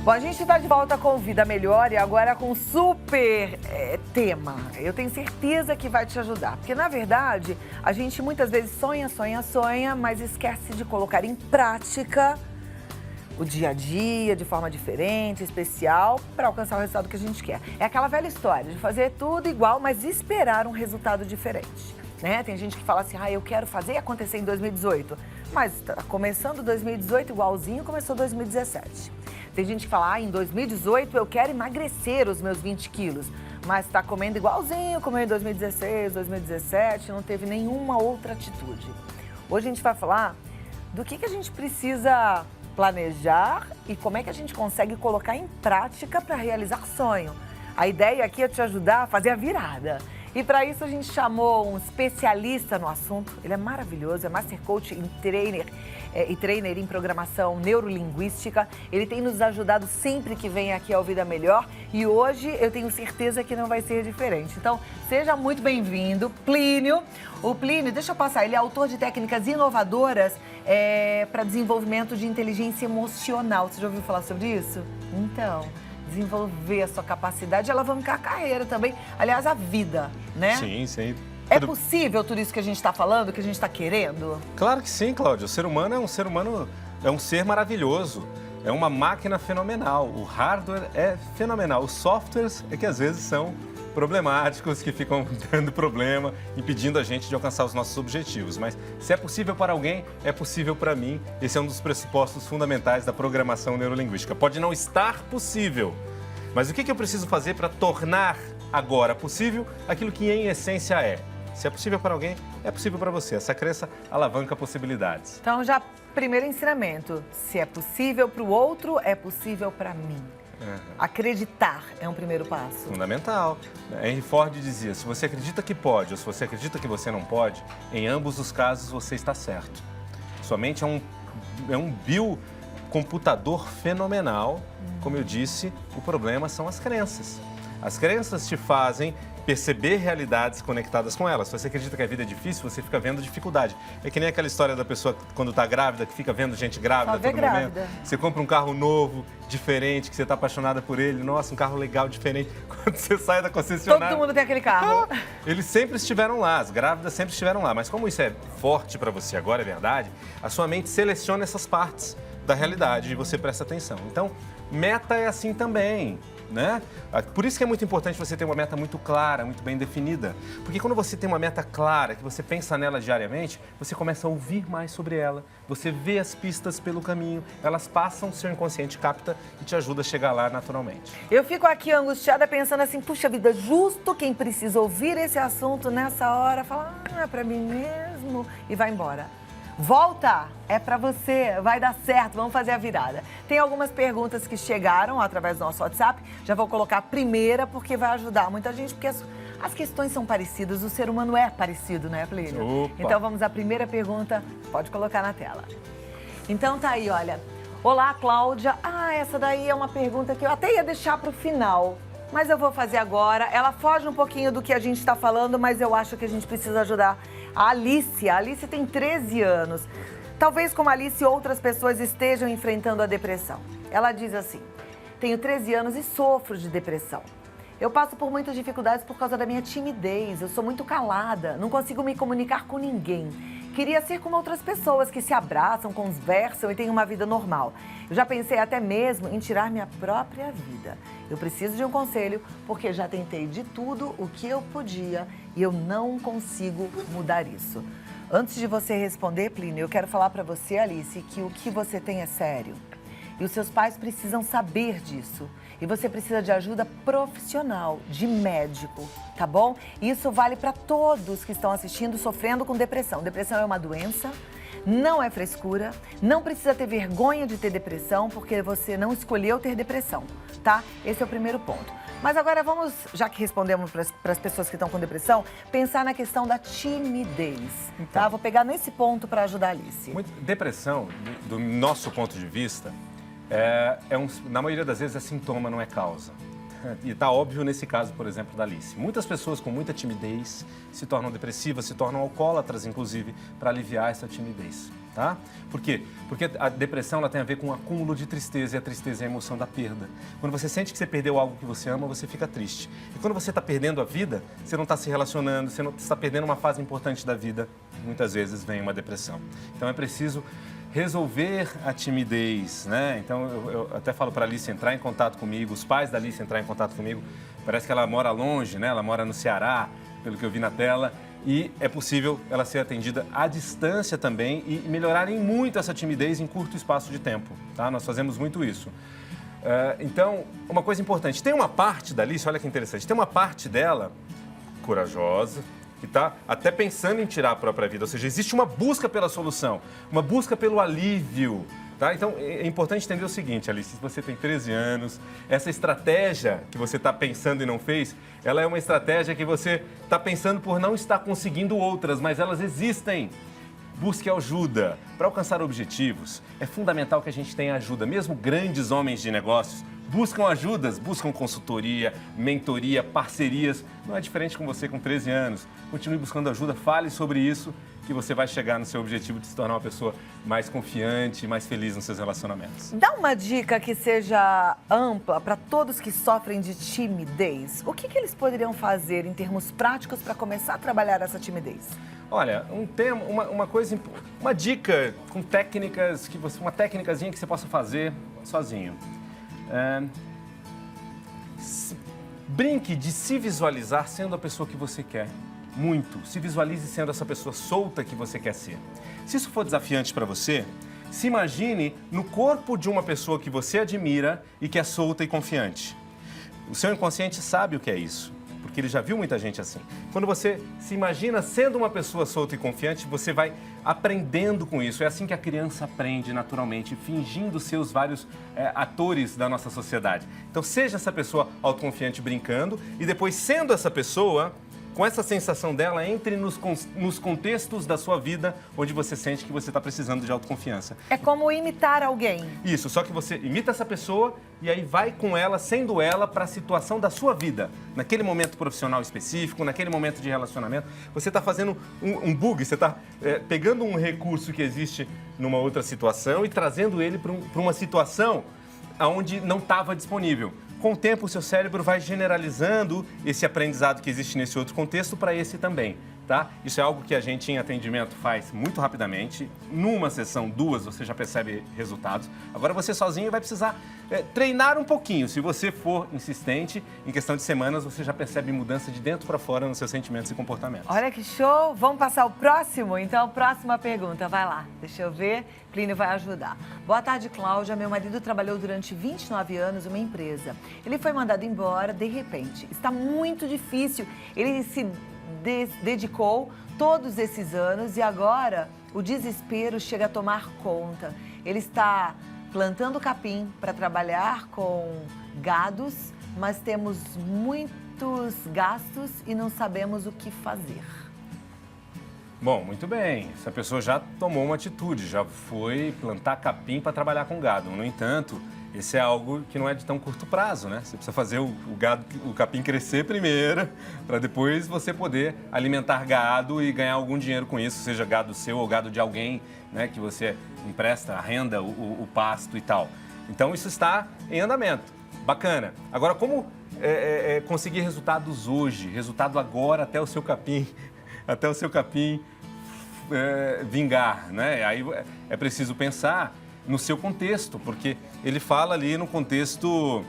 Bom, a gente está de volta com Vida Melhor e agora com um super tema. Eu tenho certeza que vai te ajudar. Porque, na verdade, a gente muitas vezes sonha, mas esquece de colocar em prática o dia a dia de forma diferente, especial, para alcançar o resultado que a gente quer. É aquela velha história de fazer tudo igual, mas esperar um resultado diferente. Né? Tem gente que fala assim, eu quero fazer e acontecer em 2018. Mas está começando 2018 igualzinho começou 2017. Tem gente que fala, em 2018 eu quero emagrecer os meus 20 quilos. Mas está comendo igualzinho, comeu em 2016, 2017, não teve nenhuma outra atitude. Hoje a gente vai falar do que a gente precisa planejar e como é que a gente consegue colocar em prática para realizar sonho. A ideia aqui é te ajudar a fazer a virada. E para isso a gente chamou um especialista no assunto. Ele é maravilhoso, é Master Coach e trainer em programação neurolinguística. Ele tem nos ajudado sempre que vem aqui ao Vida Melhor e hoje eu tenho certeza que não vai ser diferente. Então, seja muito bem-vindo, Plínio. O Plínio, deixa eu passar, ele é autor de técnicas inovadoras para desenvolvimento de inteligência emocional. Você já ouviu falar sobre isso? Então, desenvolver a sua capacidade de alavancar a carreira também. Aliás, a vida, né? Sim, sim. É possível tudo isso que a gente está falando, que a gente está querendo? Claro que sim, Cláudia. O ser humano, é um ser maravilhoso. É uma máquina fenomenal. O hardware é fenomenal. Os softwares é que às vezes são problemáticos, que ficam dando problema, impedindo a gente de alcançar os nossos objetivos. Mas se é possível para alguém, é possível para mim. Esse é um dos pressupostos fundamentais da programação neurolinguística. Pode não estar possível, mas o que eu preciso fazer para tornar agora possível aquilo que em essência é? Se é possível para alguém, é possível para você. Essa crença alavanca possibilidades. Então, já primeiro ensinamento, se é possível para o outro, é possível para mim. Acreditar é um primeiro passo. Fundamental. Henry Ford dizia, se você acredita que pode ou se você acredita que você não pode, em ambos os casos você está certo. Sua mente é um biocomputador fenomenal. Como eu disse, o problema são as crenças. As crenças te fazem perceber realidades conectadas com elas. Se você acredita que a vida é difícil, você fica vendo dificuldade. É que nem aquela história da pessoa quando está grávida, que fica vendo gente grávida a todo momento. Você compra um carro novo, diferente, que você está apaixonada por ele. Nossa, um carro legal, diferente. Quando você sai da concessionária... Todo mundo tem aquele carro. Eles sempre estiveram lá, as grávidas sempre estiveram lá. Mas como isso é forte para você agora, é verdade, a sua mente seleciona essas partes da realidade e você presta atenção. Então, meta é assim também. Né? Por isso que é muito importante você ter uma meta muito clara, muito bem definida. Porque quando você tem uma meta clara, que você pensa nela diariamente, você começa a ouvir mais sobre ela, você vê as pistas pelo caminho, elas passam, seu inconsciente capta e te ajuda a chegar lá naturalmente. Eu fico aqui angustiada pensando assim, puxa vida, justo quem precisa ouvir esse assunto nessa hora, fala, é pra mim mesmo, e vai embora. Volta, é pra você, vai dar certo, vamos fazer a virada. Tem algumas perguntas que chegaram através do nosso WhatsApp, já vou colocar a primeira porque vai ajudar muita gente, porque as questões são parecidas, o ser humano é parecido, né, Plínio? Opa. Então vamos à primeira pergunta, pode colocar na tela. Então tá aí, olha. Olá, Cláudia. Essa daí é uma pergunta que eu até ia deixar pro final, mas eu vou fazer agora. Ela foge um pouquinho do que a gente está falando, mas eu acho que a gente precisa ajudar a Alice. A Alice tem 13 anos. Talvez como a Alice, outras pessoas estejam enfrentando a depressão. Ela diz assim, tenho 13 anos e sofro de depressão. Eu passo por muitas dificuldades por causa da minha timidez. Eu sou muito calada, não consigo me comunicar com ninguém. Queria ser como outras pessoas que se abraçam, conversam e têm uma vida normal. Eu já pensei até mesmo em tirar minha própria vida. Eu preciso de um conselho porque já tentei de tudo o que eu podia e eu não consigo mudar isso. Antes de você responder, Plínio, eu quero falar para você, Alice, que o que você tem é sério. E os seus pais precisam saber disso. E você precisa de ajuda profissional, de médico, tá bom? Isso vale para todos que estão assistindo sofrendo com depressão. Depressão é uma doença, não é frescura, não precisa ter vergonha de ter depressão, porque você não escolheu ter depressão, tá? Esse é o primeiro ponto. Mas agora vamos, já que respondemos para as pessoas que estão com depressão, pensar na questão da timidez, tá? Vou pegar nesse ponto para ajudar a Alice. Depressão, do nosso ponto de vista, na maioria das vezes é sintoma, não é causa. E está óbvio nesse caso, por exemplo, da Alice. Muitas pessoas com muita timidez se tornam depressivas, se tornam alcoólatras, inclusive, para aliviar essa timidez. tá? Por quê? Porque a depressão ela tem a ver com o acúmulo de tristeza, e a tristeza é a emoção da perda. Quando você sente que você perdeu algo que você ama, você fica triste. E quando você está perdendo a vida, você não está se relacionando, você não está perdendo uma fase importante da vida, muitas vezes vem uma depressão. Então é preciso resolver a timidez, né? Então eu até falo para a Alice entrar em contato comigo, os pais da Alice entrar em contato comigo. Parece que ela mora longe, né? Ela mora no Ceará, pelo que eu vi na tela. E é possível ela ser atendida à distância também e melhorarem muito essa timidez em curto espaço de tempo, tá? Nós fazemos muito isso. Então, uma coisa importante, tem uma parte da Alice, olha que interessante, tem uma parte dela corajosa, que está até pensando em tirar a própria vida, ou seja, existe uma busca pela solução, uma busca pelo alívio, tá? Então, é importante entender o seguinte, Alice, se você tem 13 anos, essa estratégia que você está pensando e não fez, ela é uma estratégia que você está pensando por não estar conseguindo outras, mas elas existem. Busque ajuda. Para alcançar objetivos, é fundamental que a gente tenha ajuda. Mesmo grandes homens de negócios buscam ajudas, buscam consultoria, mentoria, parcerias. Não é diferente com você com 13 anos. Continue buscando ajuda, fale sobre isso, que você vai chegar no seu objetivo de se tornar uma pessoa mais confiante, mais feliz nos seus relacionamentos. Dá uma dica que seja ampla para todos que sofrem de timidez. O que eles poderiam fazer em termos práticos para começar a trabalhar essa timidez? Olha, uma dica com técnicas, uma técnicazinha que você possa fazer sozinho. Brinque de se visualizar sendo a pessoa que você quer. Muito. Se visualize sendo essa pessoa solta que você quer ser. Se isso for desafiante para você, se imagine no corpo de uma pessoa que você admira e que é solta e confiante. O seu inconsciente sabe o que é isso, porque ele já viu muita gente assim. Quando você se imagina sendo uma pessoa solta e confiante, você vai aprendendo com isso. É assim que a criança aprende naturalmente, fingindo ser os vários atores da nossa sociedade. Então seja essa pessoa autoconfiante brincando e depois sendo essa pessoa, com essa sensação dela, entre nos contextos da sua vida onde você sente que você está precisando de autoconfiança. É como imitar alguém. Isso, só que você imita essa pessoa e aí vai com ela, sendo ela, para a situação da sua vida. Naquele momento profissional específico, naquele momento de relacionamento, você está fazendo um bug, você está pegando um recurso que existe numa outra situação e trazendo ele para uma situação onde não estava disponível. Com o tempo, o seu cérebro vai generalizando esse aprendizado que existe nesse outro contexto para esse também, tá? Isso é algo que a gente em atendimento faz muito rapidamente. Numa sessão, 2, você já percebe resultados. Agora você sozinho vai precisar treinar um pouquinho. Se você for insistente, em questão de semanas, você já percebe mudança de dentro para fora nos seus sentimentos e comportamentos. Olha que show! Vamos passar o próximo? Então, próxima pergunta. Vai lá, deixa eu ver. Plínio vai ajudar. Boa tarde, Cláudia. Meu marido trabalhou durante 29 anos em uma empresa. Ele foi mandado embora de repente. Está muito difícil. Ele se dedicou todos esses anos e agora o desespero chega a tomar conta. Ele está plantando capim para trabalhar com gados, mas temos muitos gastos e não sabemos o que fazer. Bom, muito bem. Essa pessoa já tomou uma atitude, já foi plantar capim para trabalhar com gado. No entanto, esse é algo que não é de tão curto prazo, né? Você precisa fazer o capim crescer primeiro, para depois você poder alimentar gado e ganhar algum dinheiro com isso, seja gado seu ou gado de alguém, né? Que você empresta, arrenda o pasto e tal. Então, isso está em andamento. Bacana. Agora, como conseguir resultados hoje, resultado agora até o seu capim vingar, né? Aí é preciso pensar no seu contexto, porque ele fala ali no contexto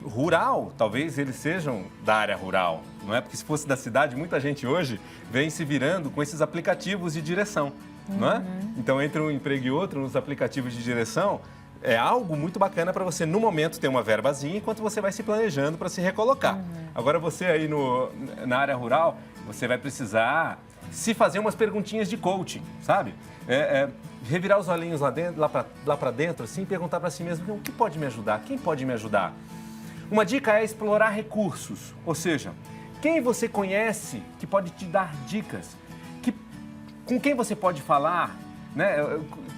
rural, talvez eles sejam da área rural, não é? Porque se fosse da cidade, muita gente hoje vem se virando com esses aplicativos de direção, não é? Então, entre um emprego e outro, nos aplicativos de direção, é algo muito bacana para você, no momento, ter uma verbazinha, enquanto você vai se planejando para se recolocar. Agora, você aí na área rural, você vai precisar se fazer umas perguntinhas de coaching, sabe? Revirar os olhinhos lá para dentro, assim, perguntar para si mesmo, o que pode me ajudar? Quem pode me ajudar? Uma dica é explorar recursos, ou seja, quem você conhece que pode te dar dicas, com quem você pode falar, né,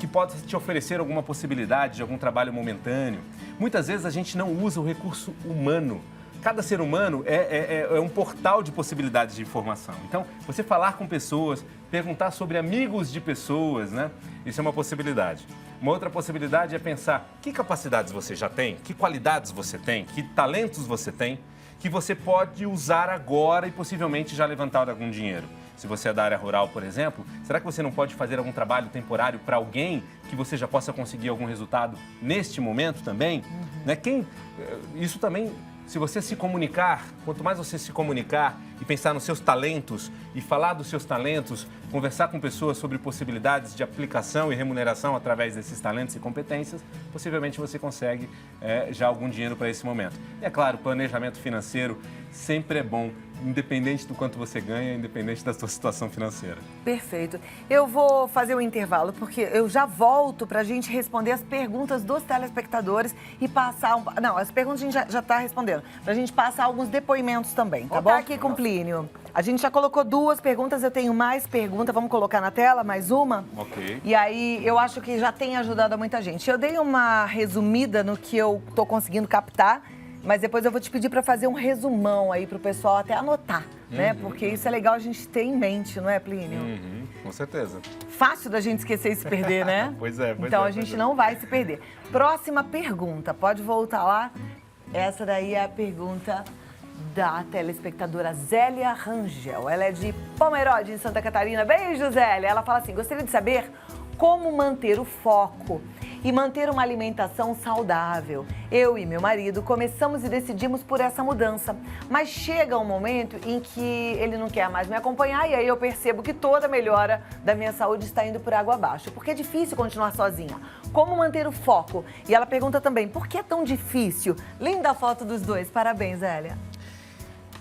que pode te oferecer alguma possibilidade de algum trabalho momentâneo. Muitas vezes a gente não usa o recurso humano. Cada ser humano é um portal de possibilidades de informação. Então, você falar com pessoas, perguntar sobre amigos de pessoas, né? Isso é uma possibilidade. Uma outra possibilidade é pensar que capacidades você já tem, que qualidades você tem, que talentos você tem, que você pode usar agora e possivelmente já levantar algum dinheiro. Se você é da área rural, por exemplo, será que você não pode fazer algum trabalho temporário para alguém que você já possa conseguir algum resultado neste momento também? Né? Isso também, se você se comunicar, quanto mais você se comunicar e pensar nos seus talentos e falar dos seus talentos, conversar com pessoas sobre possibilidades de aplicação e remuneração através desses talentos e competências, possivelmente você consegue já algum dinheiro para esse momento. E é claro, planejamento financeiro sempre é bom, independente do quanto você ganha, independente da sua situação financeira. Perfeito. Eu vou fazer um intervalo, porque eu já volto para a gente responder as perguntas dos telespectadores e passar... Não, as perguntas a gente já está respondendo. Para a gente passar alguns depoimentos também, tá bom? Tá aqui com o Plínio. A gente já colocou 2 perguntas, eu tenho mais perguntas. Vamos colocar na tela mais uma? Ok. E aí, eu acho que já tem ajudado a muita gente. Eu dei uma resumida no que eu estou conseguindo captar, mas depois eu vou te pedir para fazer um resumão aí para o pessoal até anotar, né? Porque isso é legal a gente ter em mente, não é, Plínio? Com certeza. Fácil da gente esquecer e se perder, né? Pois é. Então a gente não vai se perder. Próxima pergunta, pode voltar lá. Essa daí é a pergunta da telespectadora Zélia Rangel. Ela é de Pomerode, em Santa Catarina. Beijo, Zélia. Ela fala assim, gostaria de saber como manter o foco e manter uma alimentação saudável. Eu e meu marido começamos e decidimos por essa mudança, mas chega um momento em que ele não quer mais me acompanhar e aí eu percebo que toda a melhora da minha saúde está indo por água abaixo, porque é difícil continuar sozinha. Como manter o foco? E ela pergunta também, por que é tão difícil? Linda a foto dos dois. Parabéns, Zélia.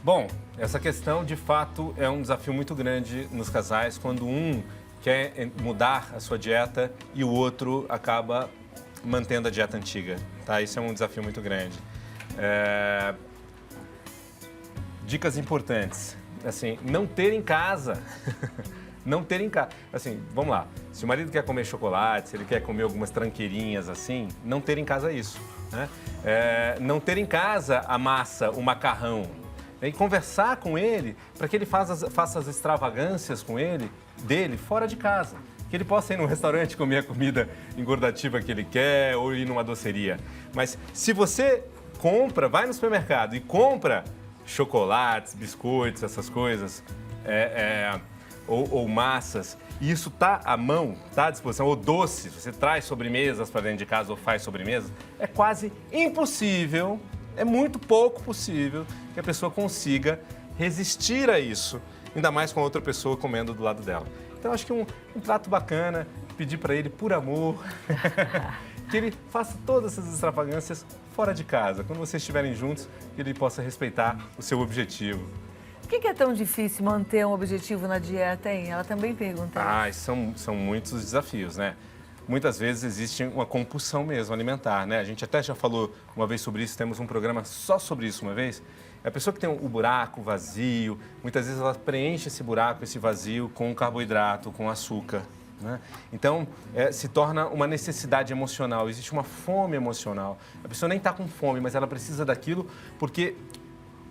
Bom, essa questão, de fato, é um desafio muito grande nos casais, quando um quer mudar a sua dieta e o outro acaba mantendo a dieta antiga, tá? Isso é um desafio muito grande. Dicas importantes, assim, não ter em casa, não ter em casa, assim, vamos lá, se o marido quer comer chocolate, se ele quer comer algumas tranqueirinhas assim, não ter em casa isso, né? Não ter em casa a massa, o macarrão, e conversar com ele para que ele faça as extravagâncias dele fora de casa. Que ele possa ir num restaurante comer a comida engordativa que ele quer ou ir numa doceria. Mas se você vai no supermercado e compra chocolates, biscoitos, essas coisas, ou massas, e isso está à mão, está à disposição, ou doces, você traz sobremesas para dentro de casa ou faz sobremesas, é quase impossível, é muito pouco possível que a pessoa consiga resistir a isso, ainda mais com outra pessoa comendo do lado dela. Então, acho que um prato bacana, pedir para ele, por amor, que ele faça todas essas extravagâncias fora de casa, quando vocês estiverem juntos, que ele possa respeitar o seu objetivo. Por que é tão difícil manter um objetivo na dieta, hein? Ela também pergunta. São muitos desafios, né? Muitas vezes existe uma compulsão mesmo alimentar, né? A gente até já falou uma vez sobre isso, temos um programa só sobre isso uma vez. A pessoa que tem o buraco vazio, muitas vezes ela preenche esse buraco, esse vazio com carboidrato, com açúcar, né? Então, se torna uma necessidade emocional, existe uma fome emocional. A pessoa nem está com fome, mas ela precisa daquilo porque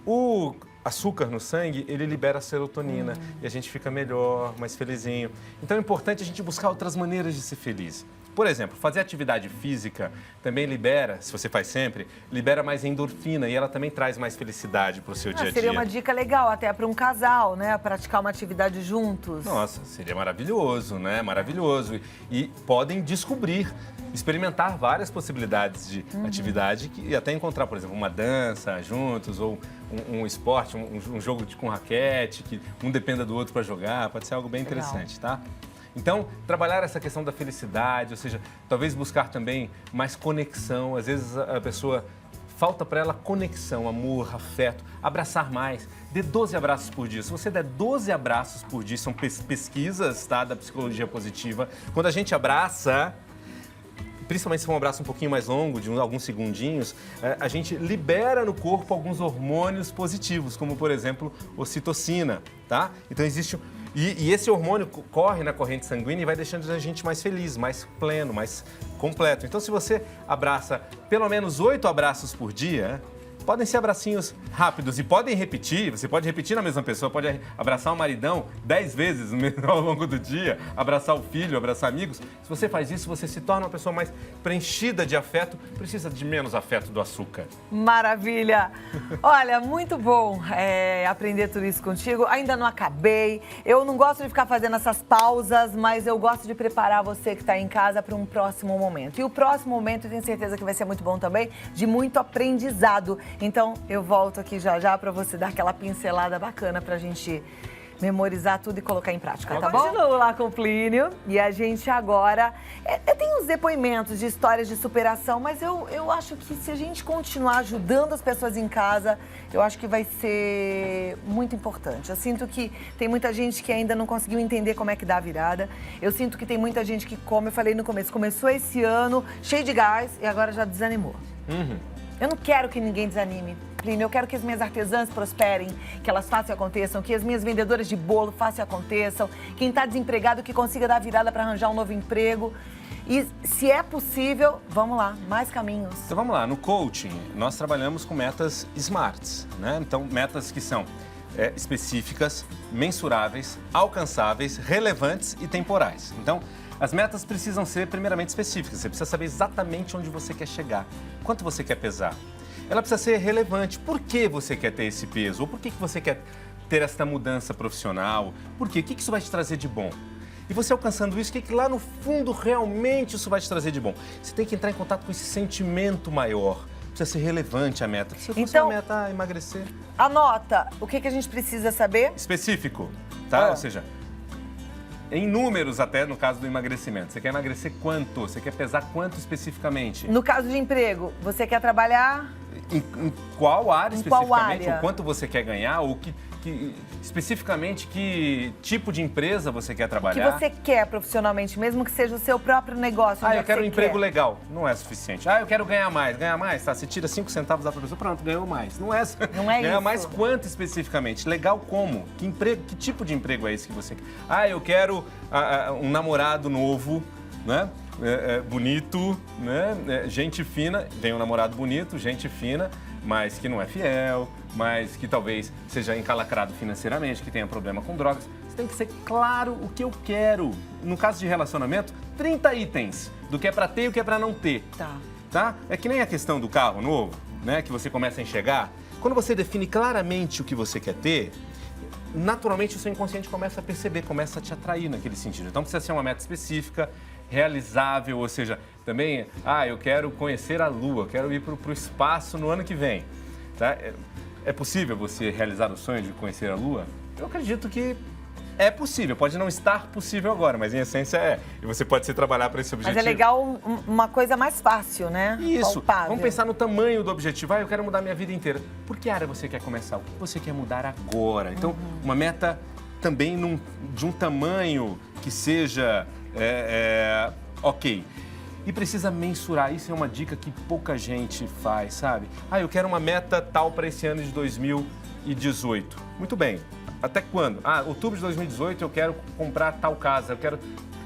o açúcar no sangue, ele libera serotonina e a gente fica melhor, mais felizinho. Então é importante a gente buscar outras maneiras de ser feliz. Por exemplo, fazer atividade física também libera, se você faz sempre, libera mais endorfina e ela também traz mais felicidade para o seu dia a dia. Seria uma dica legal até para um casal, né? Praticar uma atividade juntos. Nossa, seria maravilhoso, né? Maravilhoso. E podem descobrir, experimentar várias possibilidades de atividade e até encontrar, por exemplo, uma dança juntos ou um esporte, um jogo com raquete, que um dependa do outro para jogar, pode ser algo bem interessante, tá? Então, trabalhar essa questão da felicidade, ou seja, talvez buscar também mais conexão. Às vezes a pessoa, falta para ela conexão, amor, afeto, abraçar mais. Dê 12 abraços por dia. Se você der 12 abraços por dia, são pesquisas, tá, da psicologia positiva. Quando a gente abraça, principalmente se for um abraço um pouquinho mais longo, de alguns segundinhos, a gente libera no corpo alguns hormônios positivos, como, por exemplo, ocitocina, tá? Então, existe... E esse hormônio corre na corrente sanguínea e vai deixando a gente mais feliz, mais pleno, mais completo. Então, se você abraça pelo menos 8 abraços por dia, Podem ser abracinhos rápidos e podem repetir, você pode repetir na mesma pessoa, pode abraçar o maridão 10 vezes ao longo do dia, abraçar o filho, abraçar amigos. Se você faz isso, você se torna uma pessoa mais preenchida de afeto, precisa de menos afeto do açúcar. Maravilha! Olha, muito bom aprender tudo isso contigo. Ainda não acabei. Eu não gosto de ficar fazendo essas pausas, mas eu gosto de preparar você que está em casa para um próximo momento. E o próximo momento, eu tenho certeza que vai ser muito bom também, de muito aprendizado. Então, eu volto aqui já para você dar aquela pincelada bacana para a gente memorizar tudo e colocar em prática, tá bom? Continuo lá com o Plínio e a gente agora... tem uns depoimentos de histórias de superação, mas eu acho que se a gente continuar ajudando as pessoas em casa, eu acho que vai ser muito importante. Eu sinto que tem muita gente que ainda não conseguiu entender como é que dá a virada. Eu sinto que tem muita gente que, como eu falei no começo, começou esse ano cheio de gás e agora já desanimou. Eu não quero que ninguém desanime, Plínio. Eu quero que as minhas artesãs prosperem, que elas façam e aconteçam, que as minhas vendedoras de bolo façam e aconteçam, quem está desempregado que consiga dar a virada para arranjar um novo emprego. E se é possível, vamos lá, mais caminhos. Então vamos lá, no coaching nós trabalhamos com metas SMARTs, né? Então metas que são específicas, mensuráveis, alcançáveis, relevantes e temporais. Então as metas precisam ser primeiramente específicas, você precisa saber exatamente onde você quer chegar, quanto você quer pesar. Ela precisa ser relevante, por que você quer ter esse peso? Ou por que você quer ter esta mudança profissional? Por quê? O que isso vai te trazer de bom? E você alcançando isso, o que lá no fundo realmente isso vai te trazer de bom? Você tem que entrar em contato com esse sentimento maior. Precisa ser relevante a meta. Se fosse uma meta emagrecer. Anota, o que a gente precisa saber? Específico, tá? Ou seja, em números até, no caso do emagrecimento. Você quer emagrecer quanto? Você quer pesar quanto especificamente? No caso de emprego, você quer trabalhar... Em qual área especificamente? Qual área? Ou quanto você quer ganhar? Ou especificamente que tipo de empresa você quer trabalhar? O que você quer profissionalmente, mesmo que seja o seu próprio negócio. Eu quero um emprego legal. Não é suficiente. Eu quero ganhar mais. Ganhar mais, tá? Você tira 5 centavos da pessoa, pronto, ganhou mais. Não é ganhar isso. mais quanto especificamente? Legal como? Que emprego? Que tipo de emprego é esse que você quer? Eu quero um namorado novo, né? Bonito, né? Gente fina. Vem um namorado bonito, gente fina, mas que não é fiel, mas que talvez seja encalacrado financeiramente, que tenha problema com drogas. Você tem que ser claro o que eu quero. No caso de relacionamento, 30 itens do que é pra ter e o que é pra não ter. Tá? É que nem a questão do carro novo, né? Que você começa a enxergar. Quando você define claramente o que você quer ter, naturalmente o seu inconsciente começa a perceber, começa a te atrair naquele sentido. Então precisa ser uma meta específica, realizável, ou seja, também, eu quero conhecer a Lua, quero ir para o espaço no ano que vem. Tá? É possível você realizar o sonho de conhecer a Lua? Eu acredito que é possível, pode não estar possível agora, mas em essência é. E você pode se trabalhar para esse objetivo. Mas é legal uma coisa mais fácil, né? Isso. Palpável. Vamos pensar no tamanho do objetivo. Eu quero mudar minha vida inteira. Por que área você quer começar? O que você quer mudar agora? Então, uma meta também de um tamanho que seja ok. E precisa mensurar. Isso é uma dica que pouca gente faz, sabe? Eu quero uma meta tal para esse ano de 2018. Muito bem. Até quando? Outubro de 2018 eu quero comprar tal casa,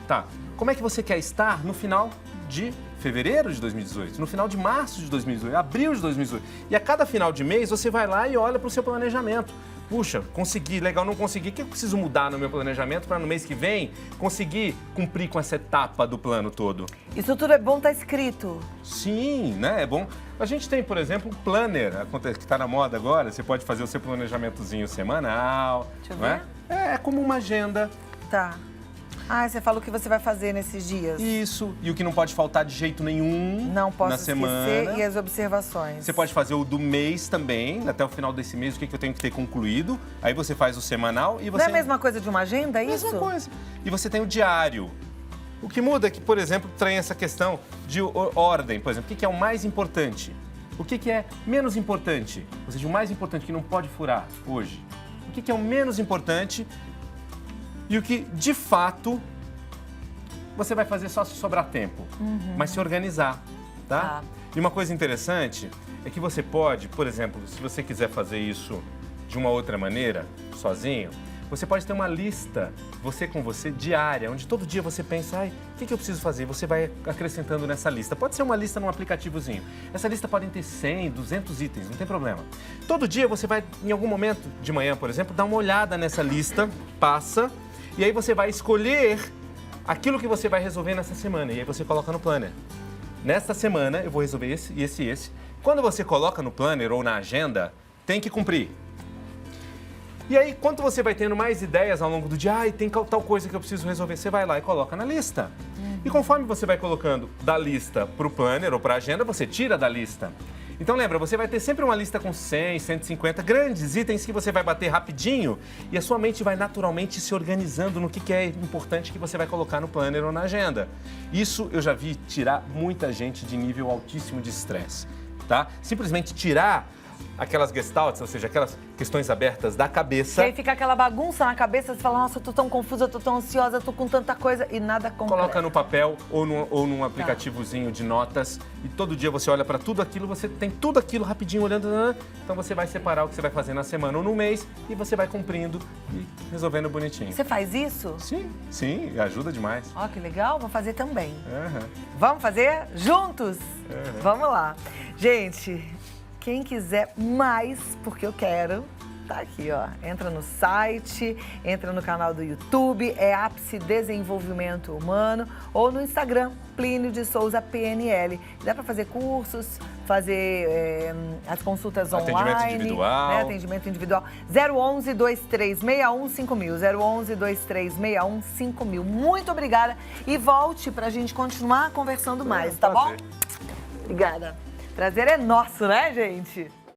Tá, como é que você quer estar no final de fevereiro de 2018, no final de março de 2018, abril de 2018? E a cada final de mês você vai lá e olha para o seu planejamento. Puxa, consegui, legal, não consegui. O que eu preciso mudar no meu planejamento para no mês que vem conseguir cumprir com essa etapa do plano todo? Isso tudo é bom estar escrito. Sim, né? É bom. A gente tem, por exemplo, um planner, que está na moda agora. Você pode fazer o seu planejamentozinho semanal. Deixa eu ver. É como uma agenda. Tá. Você falou o que você vai fazer nesses dias. Isso. E o que não pode faltar de jeito nenhum não posso na semana. Esquecer, e as observações. Você pode fazer o do mês também, até o final desse mês, o que eu tenho que ter concluído. Aí você faz o semanal e você... Não é a mesma coisa de uma agenda, é isso? Mesma coisa. E você tem o diário. O que muda é que, por exemplo, tem essa questão de ordem. Por exemplo, o que é o mais importante? O que é menos importante? Ou seja, o mais importante que não pode furar hoje. O que é o menos importante? E o que, de fato, você vai fazer só se sobrar tempo. Mas se organizar, tá? E uma coisa interessante é que você pode, por exemplo, se você quiser fazer isso de uma outra maneira, sozinho, Você pode ter uma lista, você com você, diária, onde todo dia você pensa, ai, o que eu preciso fazer? Você vai acrescentando nessa lista. Pode ser uma lista num aplicativozinho. Essa lista pode ter 100, 200 itens, não tem problema. Todo dia você vai, em algum momento de manhã, por exemplo, dar uma olhada nessa lista, passa, e aí você vai escolher aquilo que você vai resolver nessa semana. E aí você coloca no planner. Nesta semana eu vou resolver esse e esse e esse. Quando você coloca no planner ou na agenda, tem que cumprir. E aí, quanto você vai tendo mais ideias ao longo do dia, tem tal coisa que eu preciso resolver, você vai lá e coloca na lista. E conforme você vai colocando da lista para o planner ou para a agenda, você tira da lista. Então lembra, você vai ter sempre uma lista com 100, 150 grandes itens que você vai bater rapidinho e a sua mente vai naturalmente se organizando no que é importante que você vai colocar no planner ou na agenda. Isso eu já vi tirar muita gente de nível altíssimo de estresse, tá? Simplesmente tirar aquelas gestalts, ou seja, aquelas questões abertas da cabeça. E aí fica aquela bagunça na cabeça, você fala, nossa, eu tô tão confusa, eu tô tão ansiosa, eu tô com tanta coisa e nada concreto. Coloca no papel ou num aplicativozinho de notas e todo dia você olha para tudo aquilo, você tem tudo aquilo rapidinho olhando, então você vai separar o que você vai fazer na semana ou no mês e você vai cumprindo e resolvendo bonitinho. Você faz isso? Sim, ajuda demais. Ó, que legal, vou fazer também. Uhum. Vamos fazer juntos? Uhum. Vamos lá. Gente, quem quiser mais, porque eu quero, tá aqui, ó. Entra no site, entra no canal do YouTube, é Ápice Desenvolvimento Humano, ou no Instagram, Plínio de Souza PNL. Dá para fazer cursos, fazer as consultas online. Atendimento individual. Né? Atendimento individual. 011 2361 5000. 011 2361 5000. Muito obrigada e volte pra gente continuar conversando mais, tá bom? Obrigada. Prazer é nosso, né, gente?